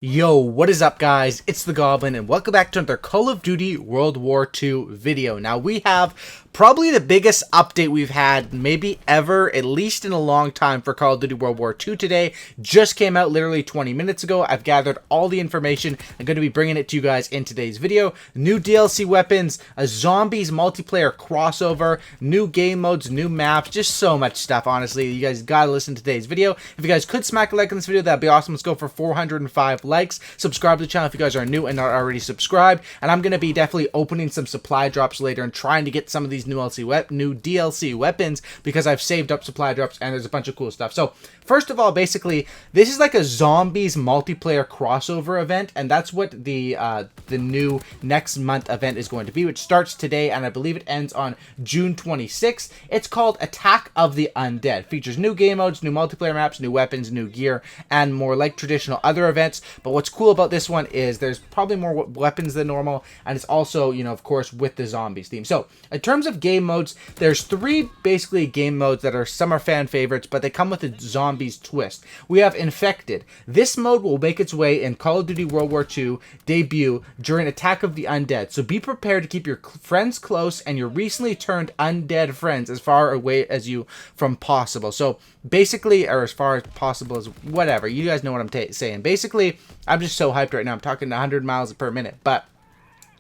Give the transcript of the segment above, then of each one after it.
Yo, what is up guys? It's the Goblin and welcome back to another Call of Duty World War II video. Now we have probably the biggest update we've had maybe ever, at least in a long time for Call of Duty World War II today. Just came out literally 20 minutes ago. I've gathered all the information. I'm going to be bringing it to you guys in today's video. New DLC weapons, a zombies multiplayer crossover, new game modes, new maps, just so much stuff. Honestly, you guys gotta listen to today's video. If you guys could smack a like on this video, that'd be awesome. Let's go for 405 likes. Subscribe to the channel if you guys are new and not already subscribed. And I'm going to be definitely opening some supply drops later and trying to get some of these new DLC weapons because I've saved up supply drops and there's a bunch of cool stuff. So first of all, basically, this is like a zombies multiplayer crossover event, and that's what the new next month event is going to be, which starts today and I believe it ends on June 26th. It's called Attack of the Undead. Features new game modes, new multiplayer maps, new weapons, new gear, and more like traditional other events. But what's cool about this one is there's probably more weapons than normal, and it's also, you know, of course, with the zombies theme. So in terms of game modes, there's three basically game modes that are some are fan favorites, but they come with a zombies twist. We have Infected. This mode will make its way in Call of Duty World War II debut during Attack of the Undead. So be prepared to keep your friends close and your recently turned undead friends as far away as you from possible. So basically, or as far as possible as whatever, you guys know what I'm saying. Basically, I'm just so hyped right now. I'm talking 100 miles per minute, but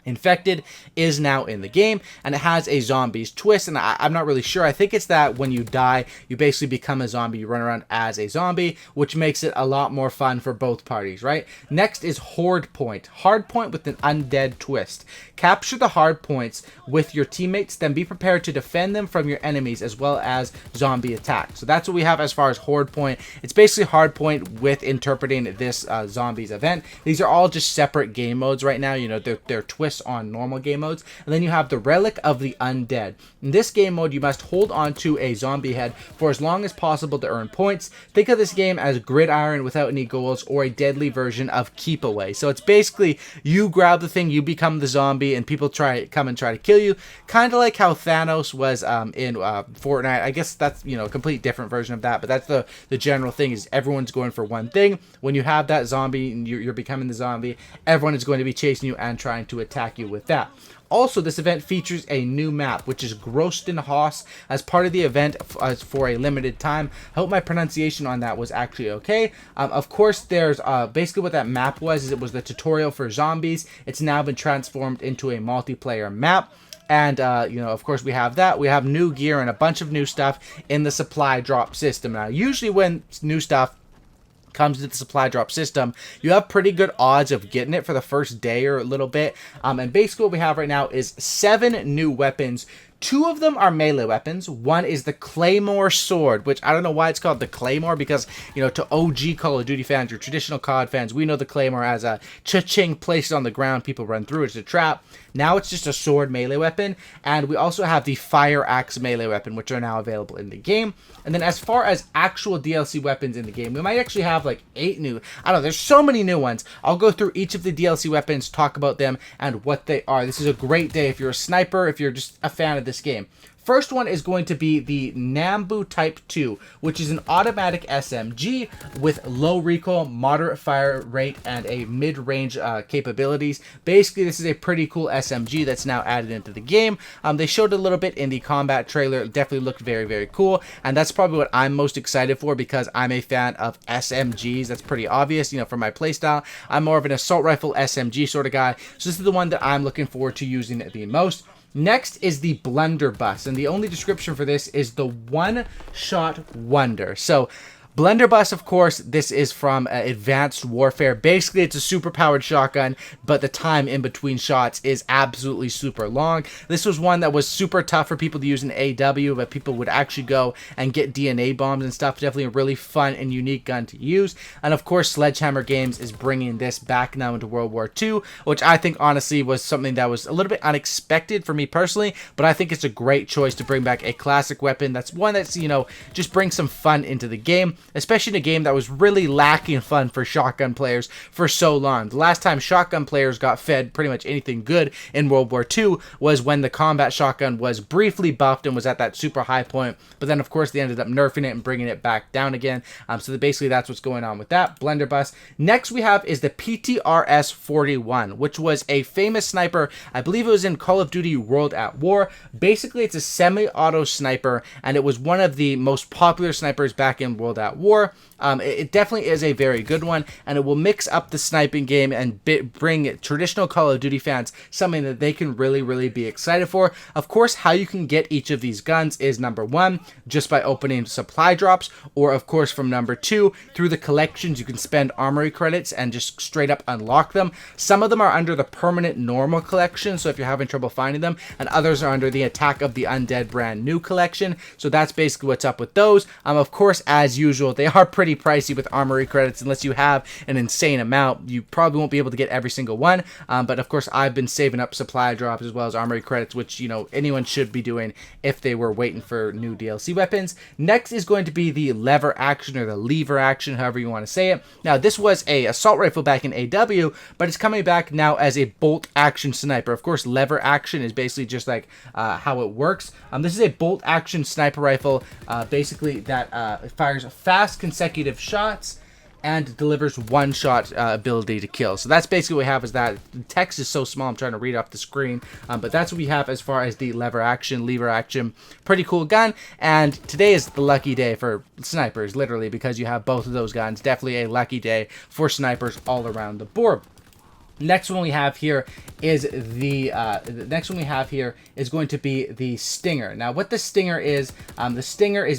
Infected is now in the game, and it has a zombies twist, and I'm not really sure. I think it's that when you die, you basically become a zombie. You run around as a zombie, which makes it a lot more fun for both parties, right? Next is Hardpoint. Hardpoint with an undead twist. Capture the hardpoints with your teammates, then be prepared to defend them from your enemies as well as zombie attacks. So that's what we have as far as Hardpoint. It's basically Hardpoint with interpreting this zombies event. These are all just separate game modes right now. You know, they're twists on normal game modes. And then you have the Relic of the Undead. In this game mode, you must hold on to a zombie head for as long as possible to earn points. Think of this game as Gridiron without any goals, or a deadly version of Keep Away. So it's basically you grab the thing, you become the zombie, and people come and try to kill you. Kind of like how Thanos was in Fortnite. I guess that's, you know, a complete different version of that, but that's the general thing, is everyone's going for one thing. When you have that zombie and you're becoming the zombie, everyone is going to be chasing you and trying to attack you with that. Also, this event features a new map, which is Grostenhaus, as part of the event for a limited time. I hope my pronunciation on that was actually okay. Of course, there's basically what that map was, is it was the tutorial for zombies. It's now been transformed into a multiplayer map. And, you know, of course, we have that. We have new gear and a bunch of new stuff in the supply drop system. Now, usually when new stuff comes to the supply drop system, you have pretty good odds of getting it for the first day or a little bit. And basically what we have right now is 7 new weapons. 2 of them are melee weapons. One is the Claymore Sword, which I don't know why it's called the Claymore, because, you know, to OG Call of Duty fans, your traditional COD fans, we know the Claymore as a cha-ching, placed on the ground, people run through, it's a trap. Now it's just a sword melee weapon. And we also have the Fire Axe melee weapon, which are now available in the game. And then as far as actual DLC weapons in the game, we might actually have like 8 new, I don't know, there's so many new ones. I'll go through each of the DLC weapons, talk about them and what they are. This is a great day if you're a sniper, if you're just a fan of this game. First one is going to be the Nambu Type 2, which is an automatic SMG with low recoil, moderate fire rate, and a mid-range capabilities. Basically, this is a pretty cool SMG that's now added into the game. They showed a little bit in the combat trailer. It definitely looked very, very cool, and that's probably what I'm most excited for because I'm a fan of SMGs. That's pretty obvious, you know, for my playstyle. I'm more of an assault rifle SMG sort of guy, so this is the one that I'm looking forward to using the most. Next is the Blunderbuss, and the only description for this is the one-shot wonder. So Blunderbuss, of course, this is from Advanced Warfare. Basically, it's a super-powered shotgun, but the time in between shots is absolutely super long. This was one that was super tough for people to use in AW, but people would actually go and get DNA bombs and stuff. Definitely a really fun and unique gun to use. And, of course, Sledgehammer Games is bringing this back now into World War II, which I think, honestly, was something that was a little bit unexpected for me personally, but I think it's a great choice to bring back a classic weapon. That's one that's, you know, just brings some fun into the game. especially in a game that was really lacking fun for shotgun players for so long. The last time shotgun players got fed pretty much anything good in World War II was when the combat shotgun was briefly buffed and was at that super high point, but then of course they ended up nerfing it and bringing it back down again. Basically that's what's going on with that blunderbuss. Next we have is the PTRS 41, which was a famous sniper. I believe it was in Call of Duty World at War. Basically it's a semi-auto sniper, and it was one of the most popular snipers back in World at War. It definitely is a very good one, and it will mix up the sniping game and bring traditional Call of Duty fans something that they can really be excited for. Of course, how you can get each of these guns is number one, just by opening supply drops, or of course from number two, through the collections. You can spend armory credits and just straight up unlock them. Some of them are under the permanent normal collection, so if you're having trouble finding them, and others are under the Attack of the Undead brand new collection. So that's basically what's up with those. Of course, as usual, they are pretty pricey with armory credits. Unless you have an insane amount, you probably won't be able to get every single one. But of course, I've been saving up supply drops as well as armory credits, which, you know, anyone should be doing if they were waiting for new DLC weapons. Next is going to be the lever action, or the lever action, however you want to say it. Now, this was a assault rifle back in AW, but it's coming back now as a bolt action sniper. Of course, lever action is basically just like how it works. This is a bolt action sniper rifle, basically that fires fast consecutive shots and delivers one shot ability to kill. So that's basically what we have. Is that the text is so small I'm trying to read off the screen, but that's what we have as far as the lever action. Pretty cool gun, and today is the lucky day for snipers, literally, because you have both of those guns. Definitely a lucky day for snipers all around the board. Next one we have here is going to be the Stinger. Now, what the Stinger is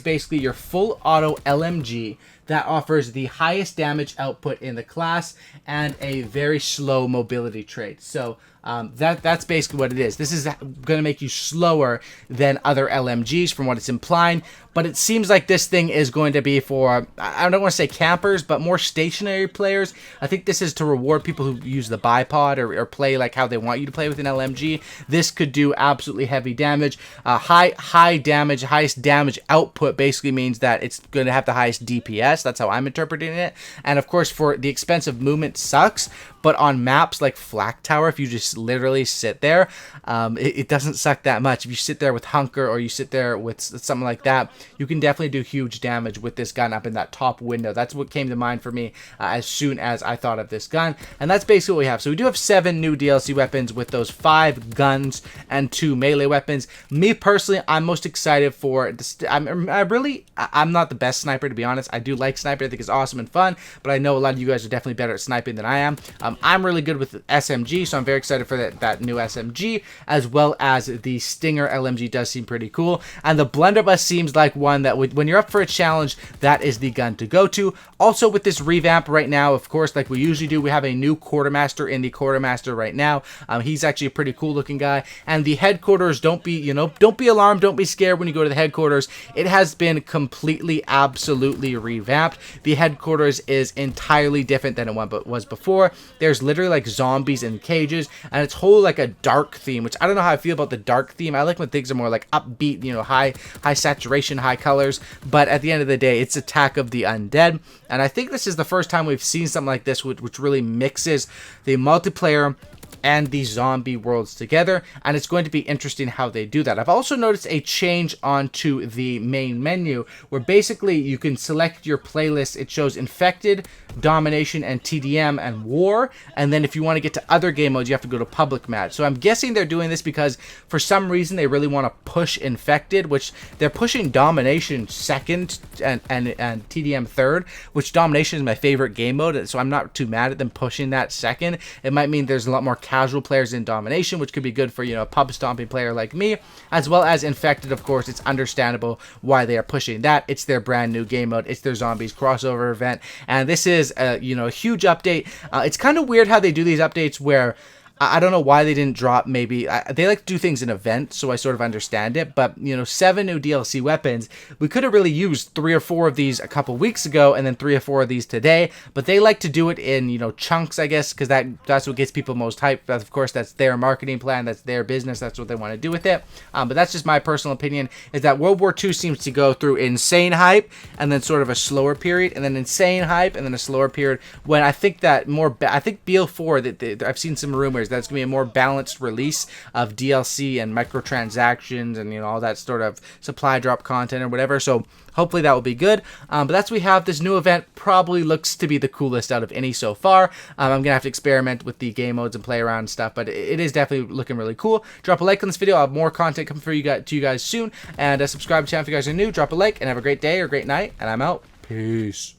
basically your full auto LMG that offers the highest damage output in the class and a very slow mobility trait. So that's basically what it is. This is going to make you slower than other LMGs from what it's implying, but it seems like this thing is going to be for, I don't want to say campers, but more stationary players. I think this is to reward people who use the bipod or play like how they want you to play with an LMG. This could do absolutely heavy damage. High damage, highest damage output basically means that it's going to have the highest DPS. That's how I'm interpreting it. And of course, for the expensive movement sucks, but on maps like Flak Tower, if you just literally sit there, it doesn't suck that much. If you sit there with Hunker or you sit there with something like that, you can definitely do huge damage with this gun up in that top window. That's what came to mind for me as soon as I thought of this gun. And that's basically what we have. So we do have 7 new DLC weapons with those 5 guns and 2 melee weapons. Me personally, I'm most excited for this. I'm not the best sniper, to be honest. I do like sniping. I think it's awesome and fun, but I know a lot of you guys are definitely better at sniping than I am. I'm really good with SMG, so I'm very excited for that new SMG, as well as the Stinger LMG does seem pretty cool. And the blunderbuss seems like one that when you're up for a challenge, that is the gun to go to. Also, with this revamp right now, of course, like we usually do, we have a new quartermaster in the quartermaster right now. He's actually a pretty cool looking guy. And the headquarters, don't be alarmed, don't be scared when you go to the headquarters. It has been completely, absolutely revamped. The headquarters is entirely different than it was before. There's literally like zombies in cages, and it's whole like a dark theme, which I don't know how I feel about the dark theme. I like when things are more like upbeat, high saturation, high colors, but at the end of the day, it's Attack of the Undead, and I think this is the first time we've seen something like this, which really mixes the multiplayer and the zombie worlds together, and it's going to be interesting how they do that. I've also noticed a change onto the main menu, where basically you can select your playlist. It shows Infected, Domination, and TDM, and War, and then if you want to get to other game modes, you have to go to Public Match. So I'm guessing they're doing this because for some reason they really want to push Infected, which they're pushing Domination second and TDM third, which Domination is my favorite game mode, so I'm not too mad at them pushing that second. It might mean there's a lot more casual players in Domination, which could be good for, a pub stomping player like me, as well as Infected. Of course, it's understandable why they are pushing that. It's their brand new game mode. It's their zombies crossover event, and this is a huge update. It's kind of weird how they do these updates where I don't know why they didn't drop maybe. They like to do things in events, so I sort of understand it. But, 7 new DLC weapons. We could have really used 3 or 4 of these a couple weeks ago and then 3 or 4 of these today. But they like to do it in, chunks, I guess, because that's what gets people most hyped. But of course, that's their marketing plan. That's their business. That's what they want to do with it. But that's just my personal opinion, is that World War II seems to go through insane hype and then sort of a slower period and then insane hype and then a slower period, when I think that I think BO4, I've seen some rumors that it's going to be a more balanced release of DLC and microtransactions and all that sort of supply drop content or whatever. So hopefully that will be good. But that's what we have. This new event probably looks to be the coolest out of any so far. I'm going to have to experiment with the game modes and play around and stuff, but it is definitely looking really cool. Drop a like on this video. I'll have more content coming for to you guys soon. And subscribe to the channel if you guys are new. Drop a like and have a great day or great night. And I'm out. Peace.